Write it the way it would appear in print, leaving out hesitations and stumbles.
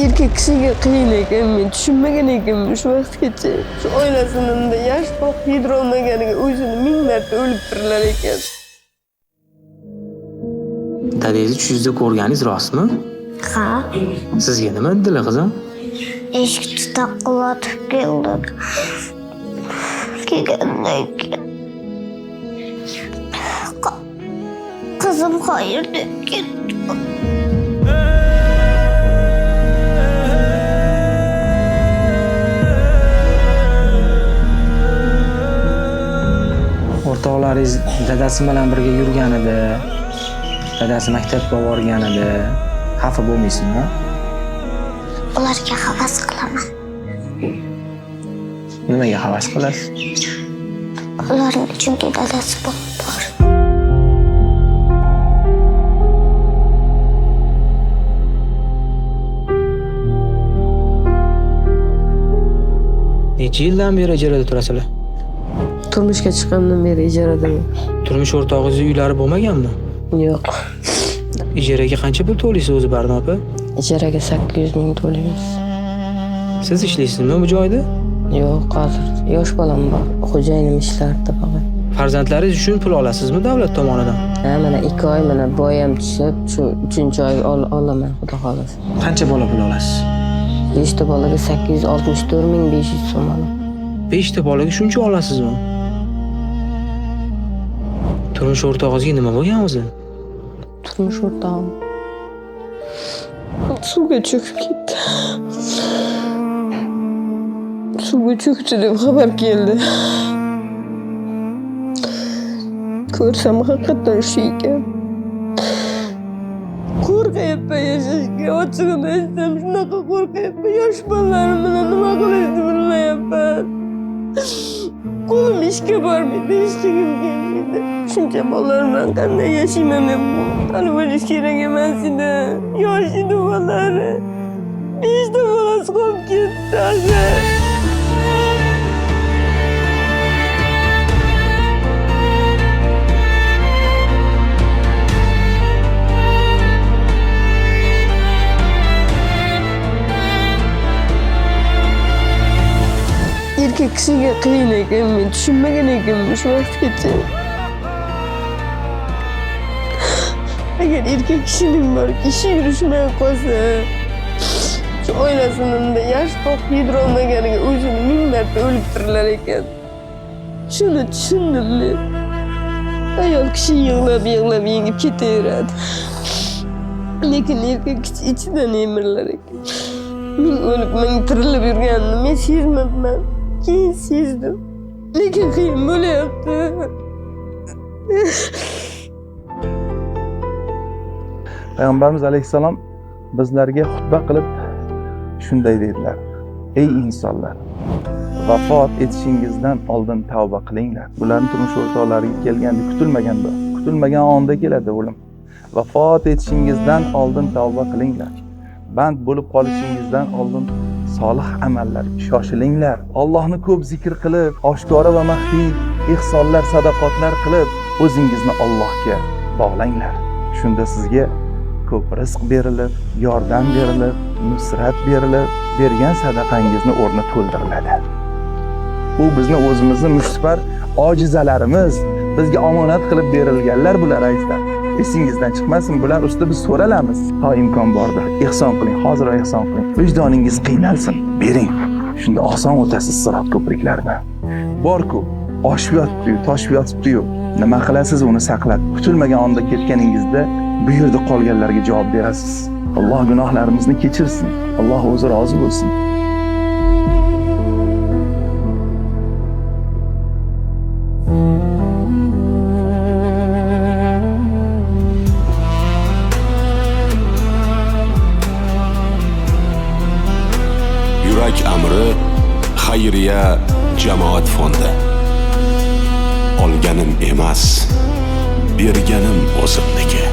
Erkek kishiga qiyin ekan, men tushunmagan ekanman shu vaqtgacha. Shu oilasini yosh boqib yedirolmaganiga o'zini ming marta o'lib tirilar ekan. Dadangizni tushingizda ko'rganingiz rostmi? Ha, Sizga nima dedilar qizim? eshikni taqillatib keldik. Kelgandan keyin qizim xayr deb ketdi. O'rtoqlaringiz dadasi bilan birga yurganida, dadasi maktabga borganida xafa bo'lmaysizmi? Ularga havas qilaman. Nimaga havas qilasiz? Ularning chunki dadasi bor. Necha yildan beri ijarada turasizlar? Turmushga chiqqandan beri ijaradaman. Turmush o'rtog'ingizning uylari bo'lmaganmi? Yo'q. Ijaraga qancha pul to'laysiz o'zi Barno opa? Ijaraga 800 ming to'laymiz. Siz ishlaysizmi bu joyda? Yo'q, hozir yosh bolam bor. Xo'jayinim ishlardi faqat. Farzandlaringiz uchun pul olasizmi davlat tomonidan? Ha, mana 2 oy mana boyam tushib, shu 3-oy olaman, xudo xolasa. Qancha bola pul olasiz? 5 ta bolaga 864.500 so'm olaman. 5 ta bolaga shuncha olasizmi? Turmush o'rtog'ingizga nima bo'lgan o'zi? Turmush o'rtog'im suvga cho'kib ketdi. Suvga cho'kdi deb xabar keldi. Ko'rsam haqiqatan shu ekan. Qo'rqayapman yashashga, ochig'ini aytsam shunaqa qo'rqayapman. Yosh bolalarim bilan nima qilishni bilmayapman. Qo'lim ishga bormaydi, ishlagim kelmaydi. Shuncha bolalar bilan qanday yashayman men? Hali bo'lish kerak emas edi. Yosh edi bolari. 5 ta bolasi qolib ketdi. Erkek kishiga qiyin ekan, men tushunmagan ekanman shu vaqtgacha. Agar erkek kishining bor, ishi yurishmay qolsa, shu oilasini yosh boqib yedirolmaganiga o'zini ming marta o'lib tirilar ekan. Shuni tushundim men. Ayol kishi yig'lab yengib ketaveradi. Lekin erkak kishi ichidan emirlar ekan. Ming o'lib, ming tirilib yurganini men sezmabman. Keyin sezdim. Lekin qiyin bo'lyapti. Payg'ambarimiz alayhissalom bizlarga xutba qilib shunday dedilar: ey insonlar, vafot etishingizdan oldin tavba qilinglar. Bularning turmush o'rtoqlariga kelganda kutilmagan onda keladi o'lim. Vafot etishingizdan oldin tavba qilinglar. Band bo'lib qolishingizdan oldin solih amallarga shoshilinglar. Allohni ko'p zikr qilib, oshkora va maxfiy ihsonlar, sadaqotlar qilib, o'zingizni Allohga bog'langlar. Shunda sizga ko'p rizq berilib, yordam berilib, nusrat berilib, bergan sadaqangizni o'rni to'ldiriladi. Bu bizni o'zimizni mushtipar ojizalarimiz, bizga omonat qilib berilganlar bular azizlar. Esingizdan chiqmasin, bular ustida biz so'ralamiz. Ha, imkon bordir, ihson qiling, hozir ihson qiling. Vijdoningiz qiynalsin, bering. Shunda oson o'tasiz sirat ko'priklaridan. Bor-ku, oshib yotibdi-yu, toshib yotibdi-yu. Nima qilasiz uni saqlab? Kutilmagan onda ketganingizda bu yerda qolganlarga javob berasiz. Alloh gunohlarimizni kechirsin. Alloh o'zi rozi bo'lsin. Yurak amri xayriya jamoat fondi. Olganim emas, berganim o'zimniki.